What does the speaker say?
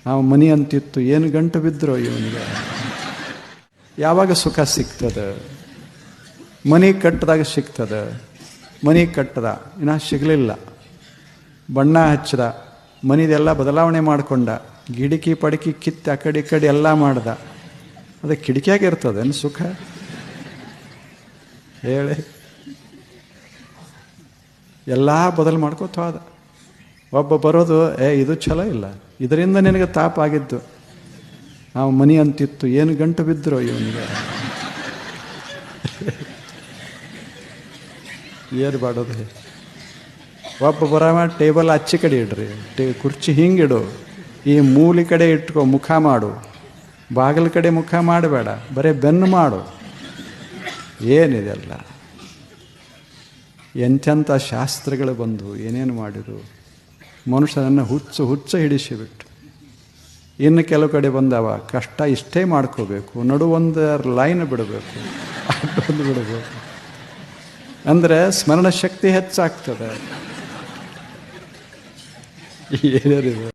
ಆ ಮನಿ ಅಂತಿತ್ತು, ಏನು ಗಂಟು ಬಿದ್ದರು ಇವನಿಗೆ. ಯಾವಾಗ ಸುಖ ಸಿಗ್ತದೆ? ಮನೆ ಕಟ್ಟಿದಾಗ ಸಿಗ್ತದೆ. ಮನೆ ಕಟ್ಟದ, ಇನ್ನು ಸಿಗಲಿಲ್ಲ. ಬಣ್ಣ ಹಚ್ಚದ, ಮನಿದೆಲ್ಲ ಬದಲಾವಣೆ ಮಾಡಿಕೊಂಡ, ಗಿಡಕಿ ಪಡಕಿ ಕಿತ್ತು ಆ ಕಡೆ ಈ ಕಡೆ ಎಲ್ಲ ಮಾಡ್ದ. ಅದು ಕಿಟಕಿಯಾಗ ಇರ್ತದೇನು ಸುಖ? ಹೇಳಿ. ಎಲ್ಲ ಬದಲು ಮಾಡ್ಕೋತ ಹೋದ. ಒಬ್ಬ ಬರೋದು, ಇದು ಚಲೋ ಇಲ್ಲ, ಇದರಿಂದ ನಿನಗೆ ತಾಪ ಆಗಿದ್ದು. ಆ ಮನಿ ಅಂತಿತ್ತು, ಏನು ಗಂಟು ಬಿದ್ದರು ಇವನಿಗೆ. ಏನು ಮಾಡೋದು? ಒಬ್ಬ ಬರವ, ಟೇಬಲ್ ಆಚೆ ಕಡೆ ಇಡ್ರಿ, ಕುರ್ಚಿ ಹಿಂಗಿಡು, ಈ ಮೂಲಿ ಕಡೆ ಇಟ್ಕೊ, ಮುಖ ಮಾಡು, ಬಾಗಿಲ ಕಡೆ ಮುಖ ಮಾಡಬೇಡ, ಬರೀ ಬೆನ್ನು ಮಾಡು. ಏನಿದೆಲ್ಲ? ಎಂತೆಂಥ ಶಾಸ್ತ್ರಗಳು ಬಂದು ಏನೇನು ಮಾಡಿರು. ಮನುಷ್ಯನನ್ನು ಹುಚ್ಚು ಹಿಡಿಸಿಬಿಟ್ಟು. ಇನ್ನು ಕೆಲವು ಕಡೆ ಬಂದವ, ಕಷ್ಟ ಇಷ್ಟೇ ಮಾಡ್ಕೋಬೇಕು, ನಡುವೊಂದು ಲೈನ್ ಬಿಡಬೇಕು, ಅಡ್ಡೊಂದು ಬಿಡಬೇಕು, ಅಂದರೆ ಸ್ಮರಣ ಶಕ್ತಿ ಹೆಚ್ಚಾಗ್ತದೆ. ಏನೇನಿದೆ?